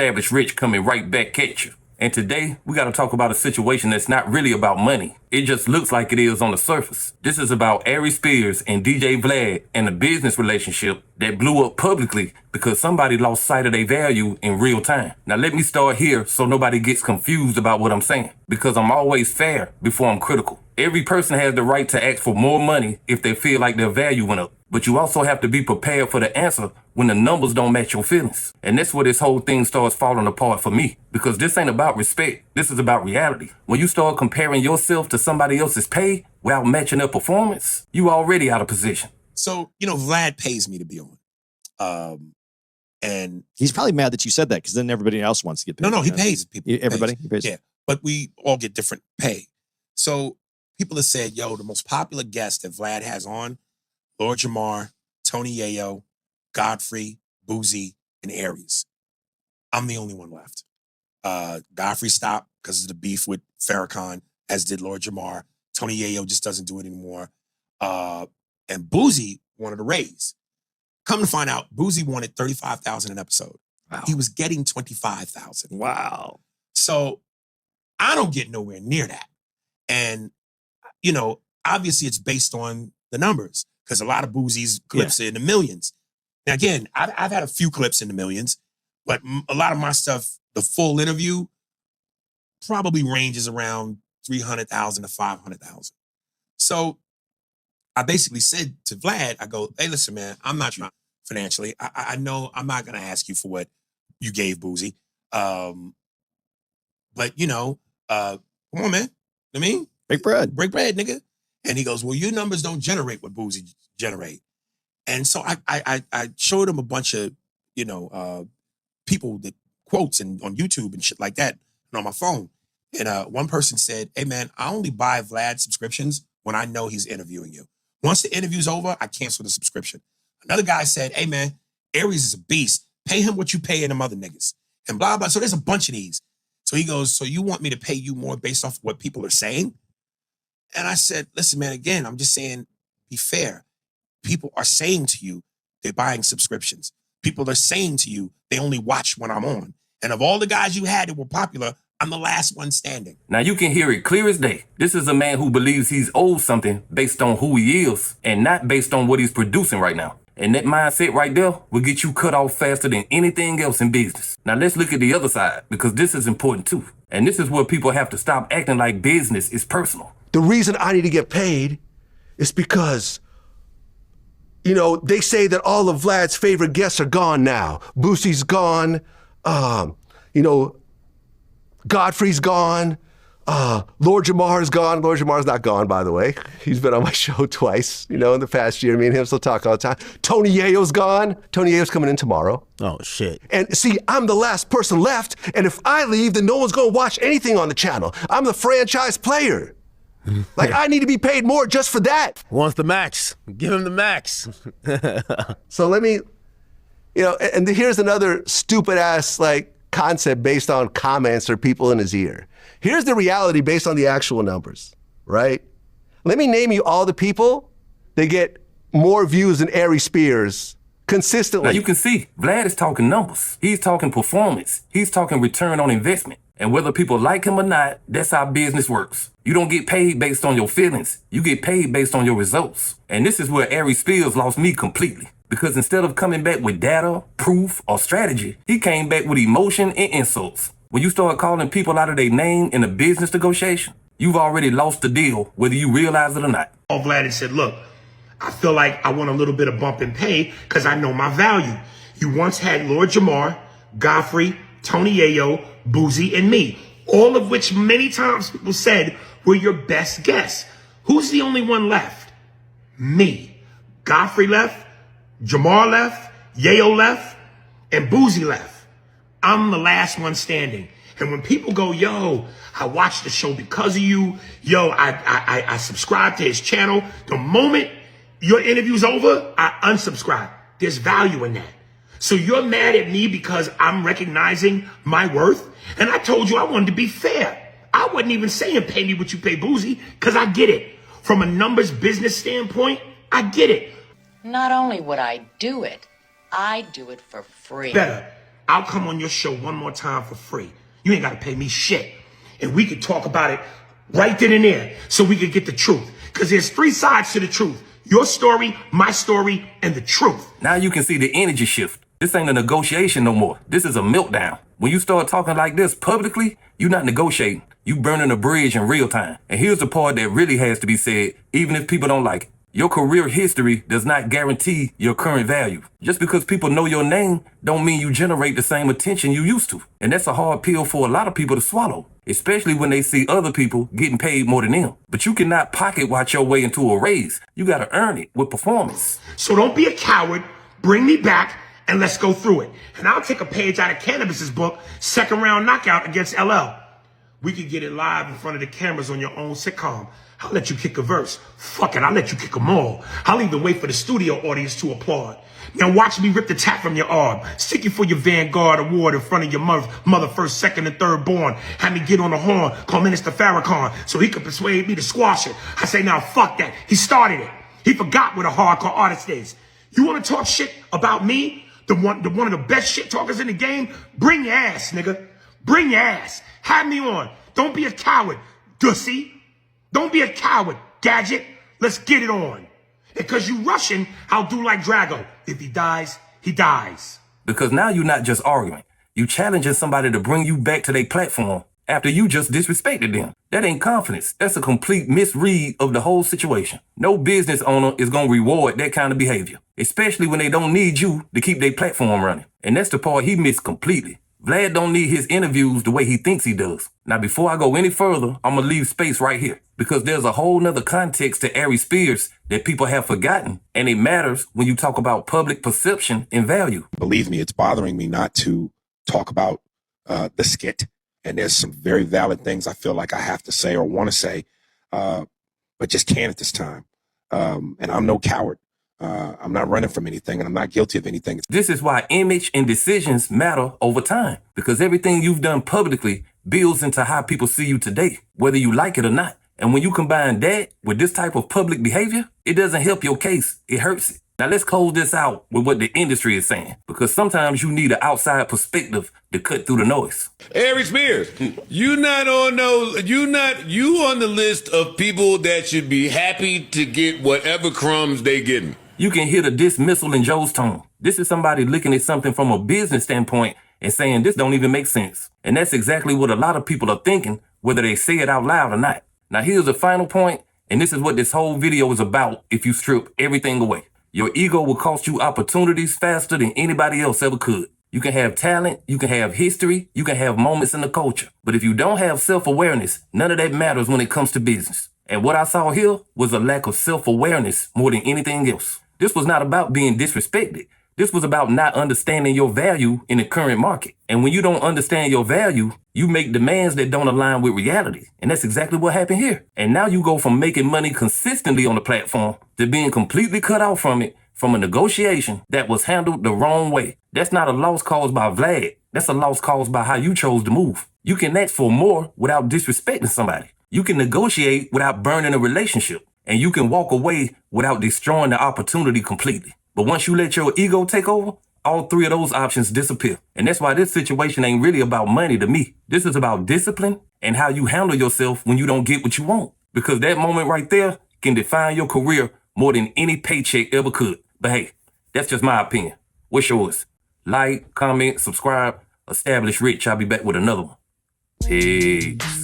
R.I.C.H coming right back at you. And today, we gotta talk about a situation that's not really about money. It just looks like it is on the surface. This is about Aries Spears and DJ Vlad and a business relationship that blew up publicly because somebody lost sight of their value in real time. Now let me start here so nobody gets confused about what I'm saying, because I'm always fair before I'm critical. Every person has the right to ask for more money if they feel like their value went up. But you also have to be prepared for the answer when the numbers don't match your feelings. And that's where this whole thing starts falling apart for me. Because this ain't about respect. This is about reality. When you start comparing yourself to somebody else's pay without matching their performance, you already out of position. So, Vlad pays me to be on. And he's probably mad that you said that because then everybody else wants to get paid. No, he pays people. Everybody? He pays. Yeah, but we all get different pay. So people have said, the most popular guest that Vlad has on, Lord Jamar, Tony Yayo, Godfrey, Boozy, and Aries. I'm the only one left. Godfrey stopped because of the beef with Farrakhan, as did Lord Jamar. Tony Yayo just doesn't do it anymore. And Boozy wanted a raise. Come to find out, Boozy wanted $35,000 an episode. Wow. He was getting $25,000. Wow. So I don't get nowhere near that. And, obviously it's based on the numbers because a lot of Boozy's clips are in the millions. Now, again, I've had a few clips in the millions, but a lot of my stuff, the full interview, probably ranges around $300,000 to $500,000. So I basically said to Vlad, I go, hey, listen, man, I'm not trying financially. I know I'm not going to ask you for what you gave Boozy. But, come on, man. I mean, break bread, nigga. And he goes, well, your numbers don't generate what Boozy generate. And so I showed him a bunch of, people that quotes and on YouTube and shit like that and on my phone. And one person said, hey, man, I only buy Vlad subscriptions when I know he's interviewing you. Once the interview's over, I cancel the subscription. Another guy said, hey, man, Aries is a beast. Pay him what you pay them other niggas. And blah, blah. So there's a bunch of these. So he goes, so you want me to pay you more based off of what people are saying? And I said, listen, man, again, I'm just saying, be fair. People are saying to you, they're buying subscriptions. People are saying to you, they only watch when I'm on. And of all the guys you had that were popular, I'm the last one standing. Now you can hear it clear as day. This is a man who believes he's owed something based on who he is and not based on what he's producing right now. And that mindset right there will get you cut off faster than anything else in business. Now let's look at the other side, because this is important too. And this is where people have to stop acting like business is personal. The reason I need to get paid is because, they say that all of Vlad's favorite guests are gone now. Boosie's gone, Godfrey's gone, Lord Jamar's gone. Lord Jamar's not gone, by the way. He's been on my show twice, in the past year. Me and him still talk all the time. Tony Yayo's gone. Tony Yayo's coming in tomorrow. Oh, shit. And see, I'm the last person left, and if I leave, then no one's gonna watch anything on the channel. I'm the franchise player. Like, I need to be paid more just for that. Wants the max. Give him the max. So let me, and here's another stupid ass, concept based on comments or people in his ear. Here's the reality based on the actual numbers, right? Let me name you all the people that get more views than Aries Spears consistently. Now you can see, Vlad is talking numbers. He's talking performance. He's talking return on investment. And whether people like him or not, that's how business works. You don't get paid based on your feelings. You get paid based on your results. And this is where Aries Spears lost me completely. Because instead of coming back with data, proof, or strategy, he came back with emotion and insults. When you start calling people out of their name in a business negotiation, you've already lost the deal, whether you realize it or not. All Vlad and said, look, I feel like I want a little bit of bump in pay because I know my value. You once had Lord Jamar, Godfrey, Tony Yayo, Boozy, and me, all of which many times people said were your best guests. Who's the only one left? Me. Godfrey left, Jamar left, Yayo left, and Boozy left. I'm the last one standing. And when people go, yo, I watched the show because of you, yo, I subscribe to his channel, the moment your interview's over, I unsubscribe. There's value in that. So you're mad at me because I'm recognizing my worth? And I told you I wanted to be fair. I wasn't even saying pay me what you pay Boozy, because I get it. From a numbers business standpoint, I get it. Not only would I do it for free. Better. I'll come on your show one more time for free. You ain't got to pay me shit. And we could talk about it right then and there so we could get the truth. Because there's 3 sides to the truth. Your story, my story, and the truth. Now you can see the energy shift. This ain't a negotiation no more. This is a meltdown. When you start talking like this publicly, you're not negotiating. You burning a bridge in real time. And here's the part that really has to be said, even if people don't like it. Your career history does not guarantee your current value. Just because people know your name don't mean you generate the same attention you used to. And that's a hard pill for a lot of people to swallow, especially when they see other people getting paid more than them. But you cannot pocket watch your way into a raise. You got to earn it with performance. So don't be a coward. Bring me back and let's go through it. And I'll take a page out of Cannabis's book, Second Round Knockout against LL. We could get it live in front of the cameras on your own sitcom. I'll let you kick a verse. Fuck it, I'll let you kick them all. I'll even wait for the studio audience to applaud. Now watch me rip the tap from your arm. Stick you for your Vanguard award in front of your mother first, second, and third born. Have me get on the horn, call Minister Farrakhan, so he could persuade me to squash it. I say, now fuck that. He started it. He forgot what a hardcore artist is. You want to talk shit about me? One of the best shit talkers in the game? Bring your ass, nigga. Bring your ass. Have me on. Don't be a coward, Dussy. Don't be a coward, Gadget. Let's get it on. Because you Russian, I'll do like Drago. If he dies, he dies. Because now you're not just arguing. You challenging somebody to bring you back to their platform after you just disrespected them. That ain't confidence. That's a complete misread of the whole situation. No business owner is going to reward that kind of behavior, especially when they don't need you to keep their platform running. And that's the part he missed completely. Vlad don't need his interviews the way he thinks he does. Now, before I go any further, I'm going to leave space right here because there's a whole nother context to Aries Spears that people have forgotten, and it matters when you talk about public perception and value. Believe me, it's bothering me not to talk about the skit, and there's some very valid things I feel like I have to say or want to say, but just can't at this time. And I'm no coward. I'm not running from anything, and I'm not guilty of anything. This is why image and decisions matter over time, because everything you've done publicly builds into how people see you today, whether you like it or not. And when you combine that with this type of public behavior, it doesn't help your case. It hurts it. Now let's close this out with what the industry is saying, because sometimes you need an outside perspective to cut through the noise. Aries Spears, you on the list of people that should be happy to get whatever crumbs they getting. You can hear the dismissal in Joe's tone. This is somebody looking at something from a business standpoint and saying this don't even make sense. And that's exactly what a lot of people are thinking, whether they say it out loud or not. Now here's the final point, and this is what this whole video is about if you strip everything away. Your ego will cost you opportunities faster than anybody else ever could. You can have talent, you can have history, you can have moments in the culture. But if you don't have self-awareness, none of that matters when it comes to business. And what I saw here was a lack of self-awareness more than anything else. This was not about being disrespected. This was about not understanding your value in the current market. And when you don't understand your value, you make demands that don't align with reality. And that's exactly what happened here. And now you go from making money consistently on the platform to being completely cut off from it from a negotiation that was handled the wrong way. That's not a loss caused by Vlad. That's a loss caused by how you chose to move. You can ask for more without disrespecting somebody. You can negotiate without burning a relationship. And you can walk away without destroying the opportunity completely. But once you let your ego take over, all 3 of those options disappear. And that's why this situation ain't really about money to me. This is about discipline and how you handle yourself when you don't get what you want. Because that moment right there can define your career more than any paycheck ever could. But hey, that's just my opinion. What's yours? Like, comment, subscribe. Establish Rich. I'll be back with another one. Peace.